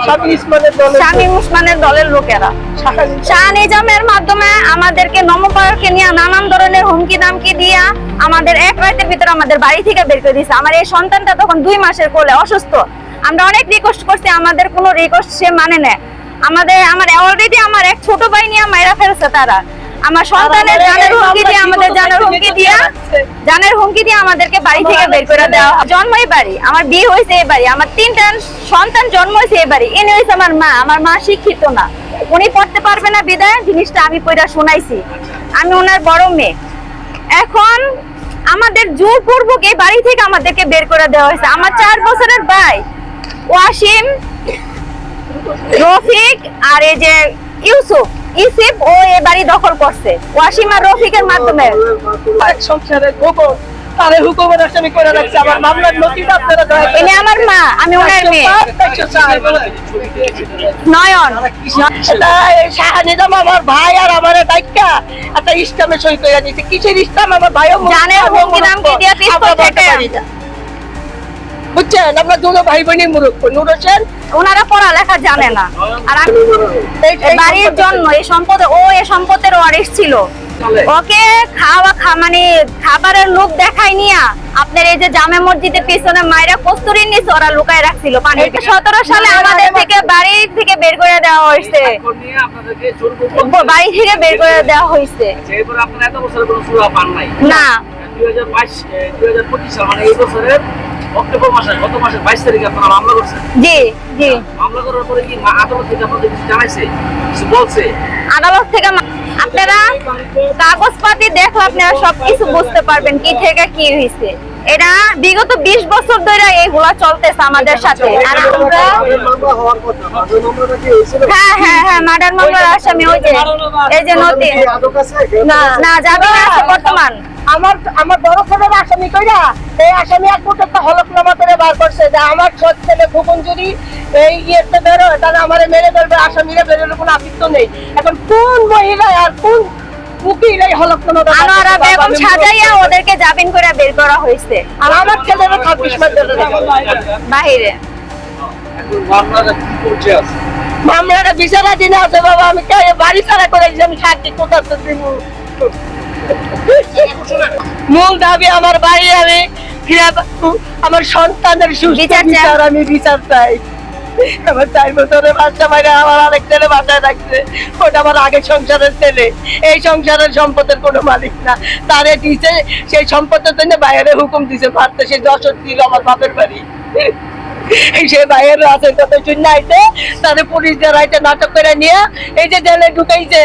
শামীম ওসমানের দলের লোকেরা শাহ নিজামের মাধ্যমে আমাদেরকে নমপাড়াকে নিয়ে নানান ধরনের হুমকি দামকি দিয়া আমাদের এক রাতের ভিতরে আমাদের বাড়ি থেকে বের করে দিয়েছে। আমার এই সন্তানটা তখন 2 মাসের কোলে অসুস্থ। আমরা অনেক রিকোয়েস্ট করছি, আমাদের কোনো রিকোয়েস্ট সে মানে না। আমার অলরেডি আমার এক ছোট ভাই নিয়ে মাইরা ফেলছে তারা। আমার সন্তানের জানের হুমকি দিয়ে আমাদেরকে বাড়ি থেকে বের করে দেওয়া। জন্মই বাড়ি, আমার বিয়ে হয়েছে এই বাড়ি, আমার 3টা সন্তান জন্ম হয়েছে এই বাড়ি। ইনি হয়েছে আমার মা। আমার মা শিক্ষিত না, উনি পড়তে পারবে না বিদায় জিনিসটা আমি পড়া শোনাইছি। আমি ওনার বড় মেয়ে। এখন আমাদের জোরপূর্বক এই বাড়ি থেকে আমাদেরকে বের করে দেওয়া হয়েছে। আমার 4 বছরের ভাই ওয়াসিম, রফিক আর এই যে ইউসুফ ও এই বাড়ি দখল করছে ওয়াসিম আর রফিকের মাধ্যমে। ইনি আমার মা, আমি ওনার মেয়ে। নয়ন শাহ নিজাম আমার ভাই আর আমার দায়িত্বা একটা ইসলামে সই করে দিয়েছে। কিসের ইসলাম? আমার ভাইও জানের হুমকি দামকি দিয়ে পিস্তল থেকে বুঝছেন? আমরা দুটো ভাই বোনই মূর্খ। নূর হোসেন ওনারা পড়ালেখা জানে না। আর বাড়ির জন্য এই সম্পদের ওয়ারিশ ছিল। ওকে মানে খাবারের লোক দেখাই নিয়া আপনার এই যে জামে মসজিদের পিছনে মায়েরা কস্তুরীর নিচে ওরা লুকায় রাখছিল পানি। 17 সালে আমাদের থেকে বাড়ি থেকে বের করে দেওয়া হয়েছে। বাড়ি থেকে বের করে দেওয়া হয়েছে না। 2025 সাল মানে এই বছরের অক্টোবর মাসে, গত মাসের 22 তারিখে আপনারা মামলা করছেন। জি জি। মামলা করার পরে কি আদালত থেকে আপনাদের কিছু জানাইছে, কিছু বলছে? আদালত থেকে আপনারা কাগজপাতি দেখলে আপনারা সবকিছু বুঝতে পারবেন কি থেকে কি হয়েছে। এটা বিগত 20 বছর ধরে এইগুলা চলতেছে আমাদের সাথে। আর আমরা হ্যাঁ মার্ডার মামলার আসামি ওই যে এই যে নদী না যাবে না বর্তমান আমার বড় ছোট আসামি কইরা এই আসামি এক একটা হলফনামা করে বার করছে যে আমার ছোট ছেলে খোকন যদি এই ইয়েতে বেরো তাহলে আমারে মেরে ফেলবে। আসামিরা বেরোলে কোনো আপত্তি নেই। এখন কোন মহিলা আর কোন উকিল এই হলফনামা আনোয়ারা বেগম সাজাইয়া ওদেরকে জামিন করে বের করা হয়েছে। আর আমার ছেলেরা 26 মাস ধরে বাইরে। এখন মামলাটা কি করছে আছে? মামলাটা বিচারাধীন আছে বাবা। আমি বাড়ি ছাড়া করেছি, আমি সাক্ষী কোথাতে দিব? মূল দাবি আমার বাড়ি আমি আমার সন্তানের সুস্থ বিচার, আমি বিচার চাই। আমার 4 বছরের বাচ্চা মাইরে আমার আরেক ছেলে বাসায় রাখছে। ওটা আমার আগের সংসারের ছেলে, এই সংসারের সম্পদের কোনো মালিক না। তারে দিছে সেই সম্পদের জন্য বাইরে হুকুম দিছে মারতে। সে 10 দিল আমার বাপের বাড়ি। সে বাইরে আছে কত শূন্য আইতে তারে পুলিশ দিয়ে রাইতে নাটক করে নিয়ে এই যে জেলে ঢুকাইছে।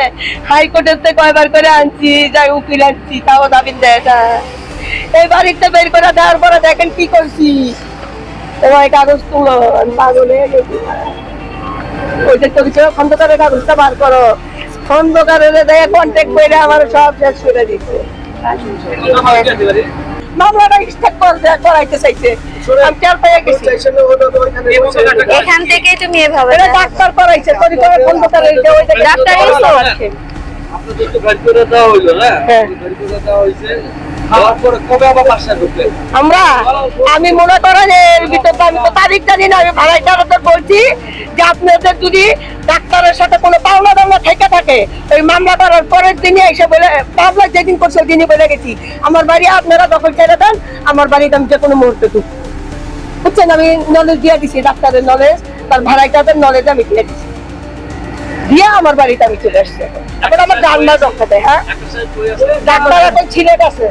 হাইকোর্টের থেকে কয়বার করে আনছি, যাই উকিল আনছি, তাও দাবি দেয় না। এই বাড়িতে বের করে দেওয়ার পরে দেখেন কি করছি। এবার কাগজ তুলো, পাগল হয়ে গেছি। ওই যে খন্দকারের কাগজটা বার করো। খন্দকারের দেখে কন্ট্যাক্ট করে আমার সব শেষ করে দিচ্ছে। মামলাটা স্টার্ট করাইতে চাইছে। এখান থেকে তুমি এভাবে ডাক্তার করাইছে খন্দকারের ডাক্তার আপনাদের তো গাড়ি করে দেওয়া হইলো না? দেওয়া হয়েছে। কবে আবার বাসায় ঢুকলেন? আমি মনে করেন এর ভিতরে আমি তো তারিখ জানি না। আমি ভাড়াইটারদের বলছি যে আপনাদের যদি ডাক্তারের সাথে কোনো পাওনা দাওনা থেকে থাকে ওই মামলা করার পরের দিনে এসে বলে, মামলা যেদিন করছে ওই দিনই বলে গেছি আমার বাড়ি আপনারা দখল ছেড়ে দেন, আমার বাড়িতে আমি যে কোনো মুহূর্তে ঢুকবো। বুঝছেন? আমি নলেজ দিয়ে দিছি, ডাক্তারের নলেজ, তার ভাড়াইটাদের নলেজ আমি দিয়ে দিছি, দিয়ে আমার বাড়িতে আমি চলে আসছি। এখন আমার জানলা রক্ষা দেয়। হ্যাঁ, ডাক্তার এখন ছিলেট আছে।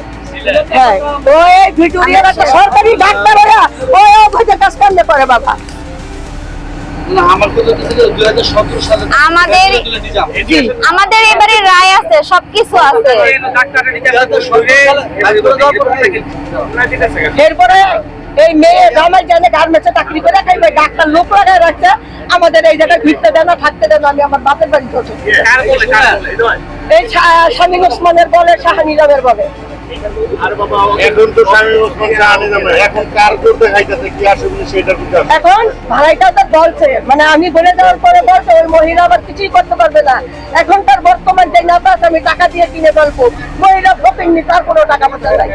হ্যাঁ, ওই ভিক্টোরিয়ার একটা সরকারি ডাক্তার ওরা ওই অবৈধ কাজ করলে পারে বাবা। আমাদের এবারে রায় আছে, সবকিছু আছে। এরপরে এই মেয়ে জামাই জানে গার্মেন্টসে চাকরি করে খাইবে, ডাক্তার লোক লাগায় রাখছে আমাদের এই জায়গায় ঘুরতে দেন না, থাকতে দেন না। আমি আমার বাপের বাড়ি করছি। এই শামীম ওসমানের বলে, শাহ নিজামের বলে। এখন ভাড়াইটা তো বলছে, মানে আমি বলে দেওয়ার পরে বলছে ওই মহিলা আবার কিছুই করতে পারবে না। এখনকার বর্তমান যে নেতা আমি টাকা দিয়ে কিনে গল্প, মহিলা ভোটেননি, তার কোনো টাকা পয়সা নাই।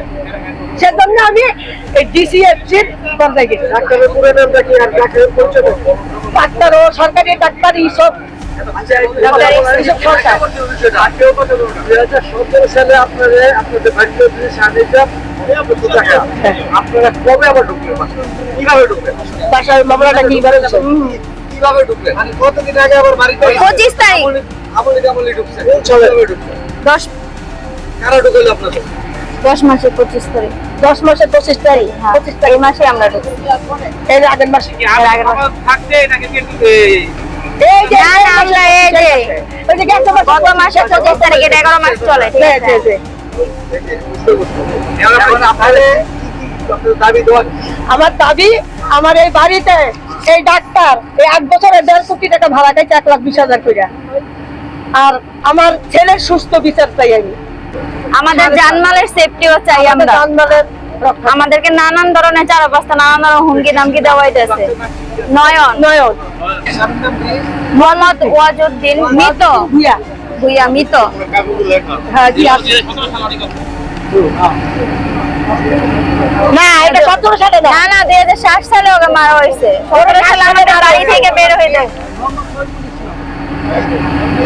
সেজন্য আমি এই ডিসিএফসির বলতে গেছি। ডাক্তার ও সরকারি ডাক্তার এইসব আচ্ছা, এইসব সরকার। 2017 সালে আপনাদের বাড়িতে যে স্বামীটা আপনারা কবে আবার ঢুকলেন বাসায়? কিভাবে ঢুকলেন? বাসায় মামলাটা কি বাড়ছে কিভাবে ঢুকলেন? মানে কতদিন আগে আবার বাড়িতে 25 তারিখ। আমলি ঢুকছেন। কিভাবে ঢুকছেন? 10 কারা ঢুকলো আপনাদের? 10 মাসে 25 তারিখ। 10 মাসে 25 তারিখ, 25 তারিখ এই মাসে আমরা ঢুকছি। এর আগের মাসে এর আগের মাসে। থাকতে নাকি কিন্তু এই যে না, না, আমরা এই যে ওই যে গত মাসে গত মাসে 25 তারিখ, এটা 11 মাস চলে, ঠিক আছে? এখন আপনাদের আপনাদের দাবি দেওয়া আমার দাবি, আমার এই বাড়িতে এই ডাক্তার এই 8 বছরে 1.5 কোটি টাকা ভাড়া খাইছে, 1,20,000 করে। আর আমার ছেলের সুস্থ বিচার চাই আমি। আমাদের জানমালের সেফটিও চাই আমরা। জানমালের রক্ষা। আমাদেরকে নানান ধরনের চার অবস্থা, নানান ধরনের হুমকি দামকি দেওয়া হইতেছে। নয়ন নয়ন মোহাম্মদ ওয়াজউদ্দিন মৃত, ভুইয়া। ভুইয়া মৃত। হ্যাঁ জি আছে। না এটা 17 সালে না। না না, 2007 সালে ওকে মারা হয়েছে। 17 সালে আমাদের বাড়ি থেকে বের হয়ে যায়।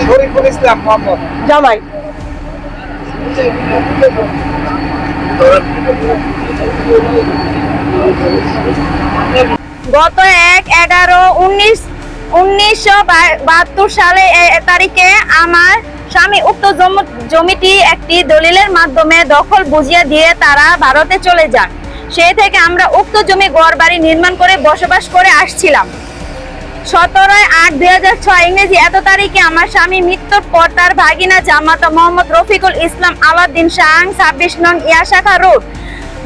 শরীফুল ইসলাম মোহাম্মদ জামাই গত 1/11/1972 সালে তারিখে আমার স্বামী উক্ত জমিটি একটি দলিলের মাধ্যমে দখল বুঝিয়ে দিয়ে তারা ভারতে চলে যান। সেই থেকে আমরা উক্ত জমি ঘরবাড়ি নির্মাণ করে বসবাস করে আসছিলাম। 17/8/2006 ইংরেজি এত তারিখে আমার স্বামী মৃত্যুর পর তার ভাগিনা জামাতা মোহাম্মদ রফিকুল ইসলাম আলাউদ্দিন শাহ, 26 নং ইয়াশাখা রোড,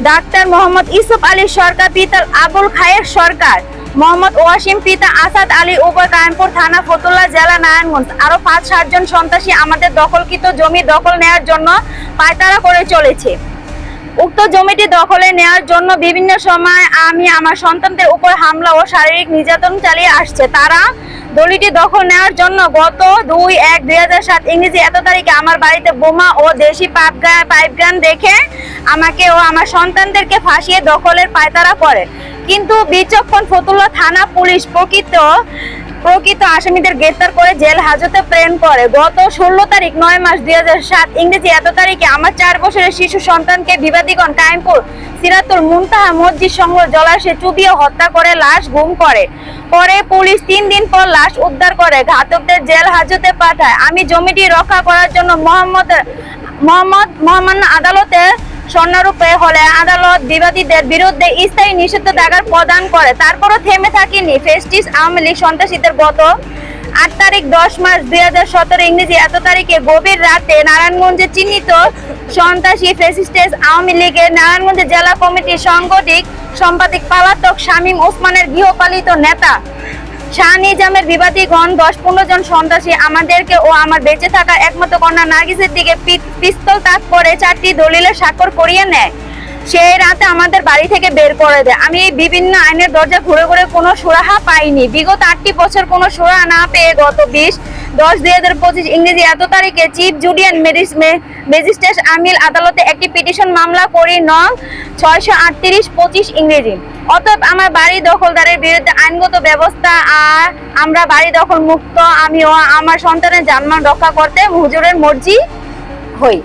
ডাক্তার মোহাম্মদ ইউসুফ আলী সরকার, পিতা আবুল খায়ের সরকার, মোহাম্মদ ওয়াসিম, পিতা আসাদ আলী, উভয় কায়েমপুর থানা, ফতুল্লা জেলা, নারায়ণগঞ্জ, আরো 5-7 জন সন্ত্রাসী আমাদের দখলকৃত জমি দখল নেওয়ার জন্য পায়তারা করে চলেছে। উক্ত জমিটি দখলে নেওয়ার জন্য বিভিন্ন সময় আমি আমার সন্তানদের উপর হামলা ও শারীরিক নির্যাতন চালিয়ে আসছে। তারা দলিটি দখল নেওয়ার জন্য গত 2/1/2007 ইংরেজি এত তারিখে আমার বাড়িতে বোমা ও দেশি পাইপগান রেখে আমাকে ও আমার সন্তানদেরকে ফাঁসিয়ে দখলের পায়তারা করে। কিন্তু বিচক্ষণ ফতুল্লা থানা পুলিশ প্রকৃত আসামিদের গ্রেফতার করে জেল হাজতে প্রেরণ করে। গত 16 তারিখ 9 মাস 2007 ইংরেজি এত তারিখে আমার 4 বছরের শিশু সন্তানকে বিবাদীগণ কায়েমপুর সিরাতুল মুনতাহা মসজিদ সংলগ্ন জলাশয়ে চুবিয়ে হত্যা করে লাশ গুম করে। পরে পুলিশ 3 দিন পর লাশ উদ্ধার করে ঘাতকদের জেল হাজতে পাঠায়। আমি জমিটি রক্ষা করার জন্য মহামান্য আদালতে স্বর্ণারূপে হলে আদালত বিবাদীদের বিরুদ্ধে স্থায়ী নিষেধাজ্ঞা প্রদান করে। তারপরও থেমে থাকিনি ফেস্টিস আওয়ামী লীগ সন্ত্রাসীদের। গত 8 তারিখ 10 মাস 2017 ইংরেজি এত তারিখে গভীর রাতে নারায়ণগঞ্জে চিহ্নিত সন্ত্রাসী ফেসিস্টেস আওয়ামী লীগের নারায়ণগঞ্জ জেলা কমিটির সাংগঠনিক সম্পাদক পলাতক শামীম ওসমানের গৃহপালিত নেতা শাহ নিজামের বিবাদীগণ 10-15 জন সন্ত্রাসী আমাদেরকে ও আমার বেঁচে থাকার একমাত্র কন্যা নার্গিসের দিকে পিস্তল তাক করে 4টি দলিলের স্বাক্ষর করিয়ে নেয়। সেই রাতে আমাদের বাড়ি থেকে বের করে দেয়। আমি এই বিভিন্ন আইনের দরজা ঘুরে ঘুরে কোনো সুরাহা পাইনি। বিগত 8টি বছর কোনো সুরাহা না পেয়ে গত 20/10/2025 ইংরেজি এত তারিখে চিফ জুডিশিয়াল ম্যাজিস্ট্রেট আমিল আদালতে একটি পিটিশন মামলা করি নং 638/25 ইংরেজি। অতএব আমার বাড়ি দখলদারের বিরুদ্ধে আইনগত ব্যবস্থা আর আমরা বাড়ি দখল মুক্ত। আমি ও আমার সন্তানের জানমাল রক্ষা করতে হুজুরের মর্জি হই।